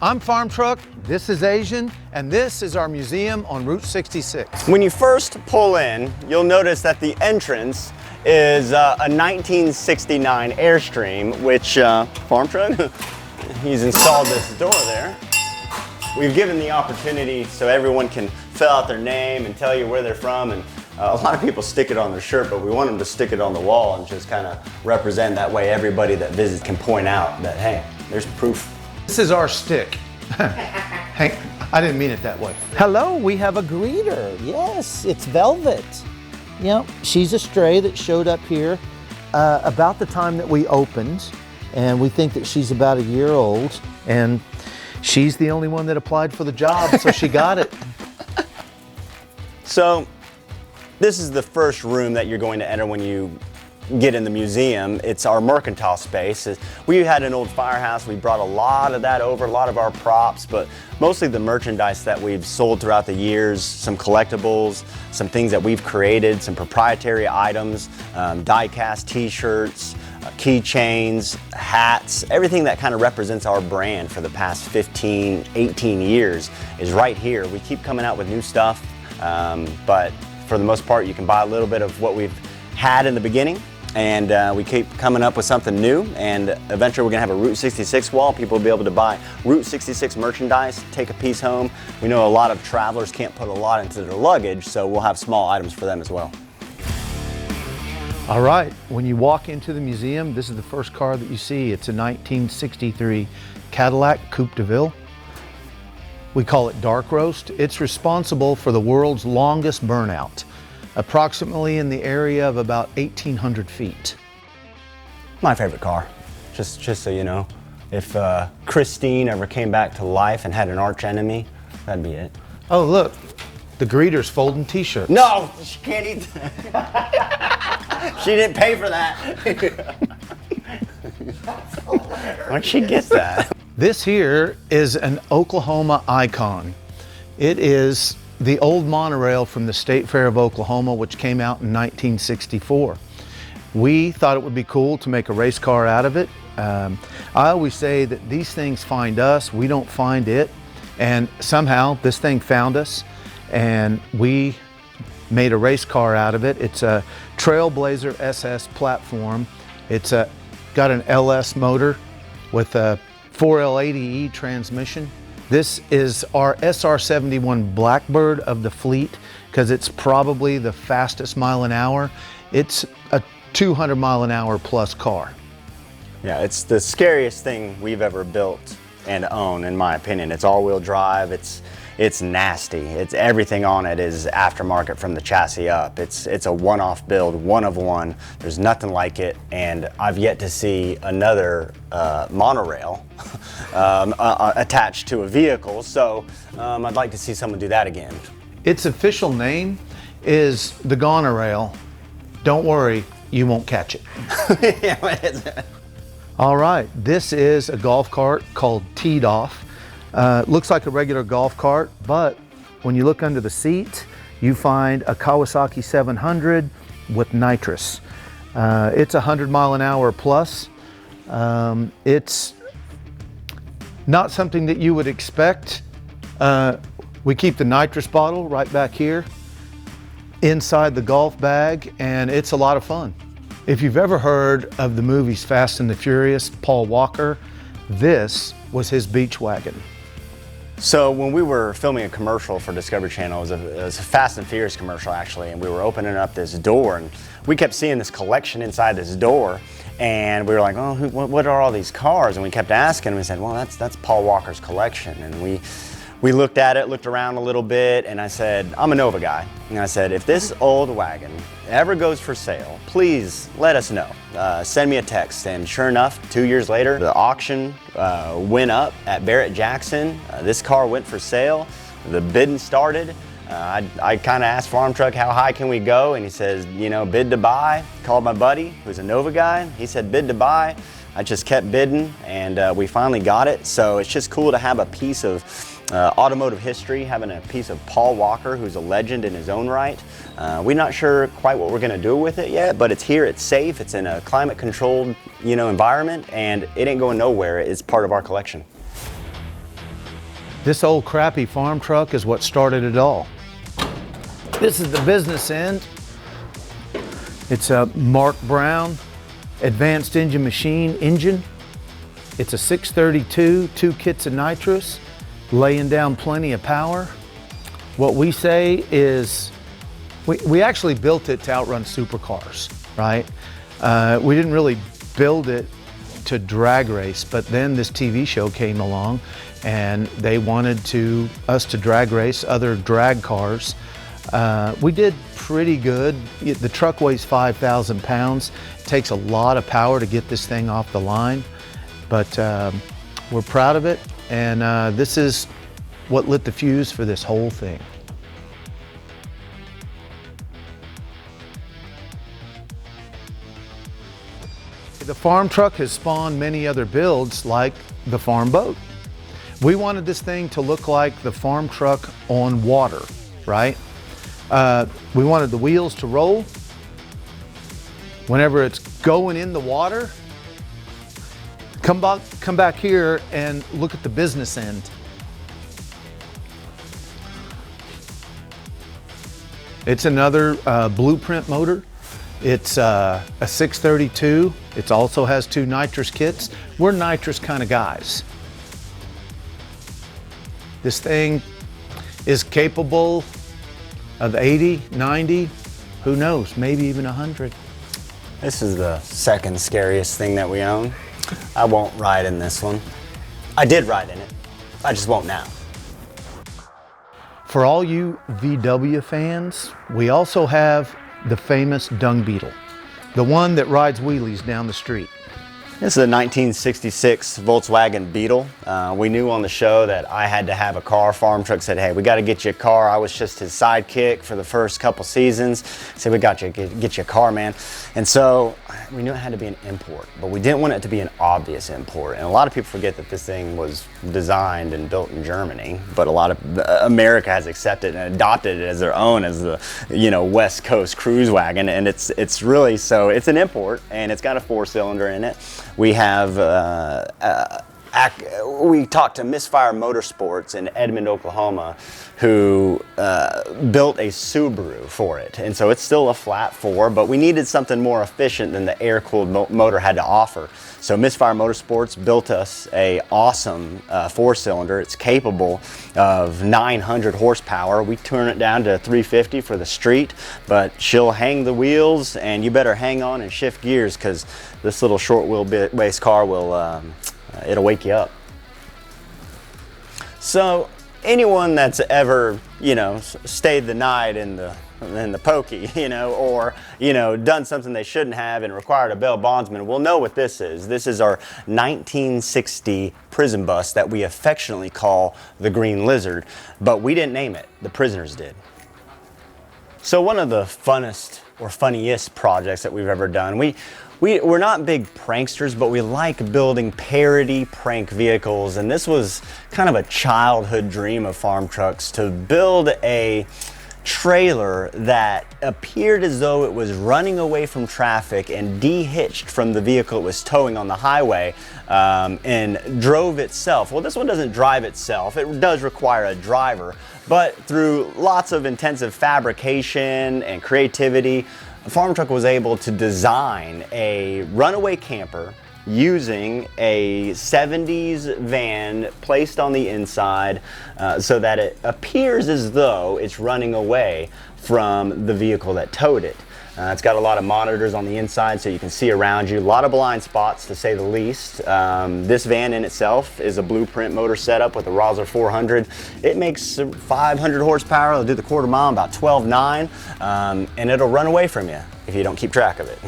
I'm Farmtruck, this is Azn, and this is our museum on Route 66. When you first pull in, you'll notice that the entrance is a 1969 Airstream, which Farmtruck, he's installed this door there. We've given the opportunity so everyone can fill out their name and tell you where they're from, and a lot of people stick it on their shirt, but we want them to stick it on the wall and just kind of represent. That way everybody that visits can point out that, hey, there's proof. This is our stick. Hank, I didn't mean it that way. Hello, we have a greeter. Yes, it's Velvet. You know, she's a stray that showed up here about the time that we opened, and we think that she's about a year old, and she's the only one that applied for the job, so she got it. So, this is the first room that you're going to enter when you get in the museum. It's our mercantile space. We had an old firehouse. We brought a lot of that over, a lot of our props, but mostly the merchandise that we've sold throughout the years, some collectibles, some things that we've created, some proprietary items, die-cast t-shirts, keychains, hats, everything that kind of represents our brand for the past 15, 18 years is right here. We keep coming out with new stuff, but for the most part, you can buy a little bit of what we've had in the beginning, and we keep coming up with something new, and eventually we're gonna have a Route 66 wall. People will be able to buy Route 66 merchandise, take a piece home. We know a lot of travelers can't put a lot into their luggage, so we'll have small items for them as well. All right, when you walk into the museum, this is the first car that you see. It's a 1963 Cadillac Coupe de Ville. We call it dark roast. It's responsible for the world's longest burnout, approximately in the area of about 1,800 feet. My favorite car, just so you know. If Christine ever came back to life and had an arch enemy, that'd be it. Oh, look, the greeter's folding t-shirts. No, she can't eat that. She didn't pay for that. Where'd she get that? This here is an Oklahoma icon. It is the old monorail from the State Fair of Oklahoma, which came out in 1964. We thought it would be cool to make a race car out of it. I always say that these things find us, we don't find it. And somehow this thing found us, and we made a race car out of it. It's a Trailblazer SS platform. It's got an LS motor with a 4L80E transmission. This is our SR71 Blackbird of the fleet because it's probably the fastest mile an hour. It's a 200 mile an hour plus car. Yeah, it's the scariest thing we've ever built and owned, in my opinion. It's all-wheel drive. It's nasty. It's everything on it is aftermarket from the chassis up. It's a one-off build, one of one. There's nothing like it, and I've yet to see another monorail attached to a vehicle. So I'd like to see someone do that again. Its official name is the Gonorail. Don't worry, you won't catch it. Yeah, what is it? All right, this is a golf cart called Teed Off. Looks like a regular golf cart, but when you look under the seat, you find a Kawasaki 700 with nitrous. It's 100 mile an hour plus. It's not something that you would expect. We keep the nitrous bottle right back here inside the golf bag, and it's a lot of fun. If you've ever heard of the movies Fast and the Furious, Paul Walker, this was his beach wagon. So when we were filming a commercial for Discovery Channel, it was a Fast and Furious commercial actually, and we were opening up this door, and we kept seeing this collection inside this door, and we were like, oh, what are all these cars? And we kept asking, and we said, well, that's Paul Walker's collection. And we looked at it, looked around a little bit, and I said, I'm a Nova guy. And I said, if this old wagon ever goes for sale, please let us know. Send me a text. And sure enough, 2 years later, the auction went up at Barrett-Jackson. This car went for sale. The bidding started. I kind of asked Farmtruck, how high can we go? And he says, you know, bid to buy. Called my buddy, who's a Nova guy. He said, bid to buy. I just kept bidding, and we finally got it. So it's just cool to have a piece of automotive history, having a piece of Paul Walker, who's a legend in his own right. We're not sure quite what we're gonna do with it yet, but it's here, it's safe, it's in a climate-controlled, environment, and it ain't going nowhere. It's part of our collection. This old crappy farm truck is what started it all. This is the business end. It's a Mark Brown advanced engine machine engine. It's a 632, 2 kits of nitrous, laying down plenty of power. What we say is, we actually built it to outrun supercars, right? We didn't really build it to drag race, but then this TV show came along and they wanted us to drag race other drag cars. We did pretty good. The truck weighs 5,000 pounds. It takes a lot of power to get this thing off the line, but we're proud of it, and this is what lit the fuse for this whole thing. The farm truck has spawned many other builds like the farm boat. We wanted this thing to look like the farm truck on water, right? We wanted the wheels to roll. Whenever it's going in the water, come back here and look at the business end. It's another blueprint motor. It's a 632. It also has 2 nitrous kits. We're nitrous kind of guys. This thing is capable of 80, 90, who knows, maybe even 100. This is the second scariest thing that we own. I won't ride in this one. I did ride in it. I just won't now. For all you VW fans, we also have the famous dung beetle, the one that rides wheelies down the street. This is a 1966 Volkswagen Beetle. We knew on the show that I had to have a car. Farm Truck said, hey, we got to get you a car. I was just his sidekick for the first couple seasons. Said, we got you, get you a car, man. And so we knew it had to be an import, but we didn't want it to be an obvious import. And a lot of people forget that this thing was designed and built in Germany, but a lot of America has accepted and adopted it as their own, as the, you know, West Coast cruise wagon. And it's really, so it's an import, and it's got a 4-cylinder in it. We have, we talked to Misfire Motorsports in Edmond, Oklahoma, who built a Subaru for it. And so it's still a flat 4, but we needed something more efficient than the air-cooled motor had to offer. So Misfire Motorsports built us a awesome 4-cylinder. It's capable of 900 horsepower. We turn it down to 350 for the street, but she'll hang the wheels, and you better hang on and shift gears, because this little short wheelbase car will, it'll wake you up. So anyone that's ever, you know, stayed the night in the pokey, you know, or, you know, done something they shouldn't have and required a bail bondsman will know what this is. This is our 1960 prison bus that we affectionately call the Green Lizard, but we didn't name it, the prisoners did. So one of the funnest or funniest projects that we've ever done, we're not big pranksters, but we like building parody prank vehicles, and this was kind of a childhood dream of Farm Trucks, to build a trailer that appeared as though it was running away from traffic and de-hitched from the vehicle it was towing on the highway, and drove itself. Well, this one doesn't drive itself. It does require a driver, but through lots of intensive fabrication and creativity, Farm Truck was able to design a runaway camper using a 70s van placed on the inside, so that it appears as though it's running away from the vehicle that towed it. It's got a lot of monitors on the inside so you can see around you, a lot of blind spots to say the least. This van in itself is a blueprint motor setup with a Rosler 400. It makes 500 horsepower, it'll do the quarter mile in about 12.9, and it'll run away from you if you don't keep track of it.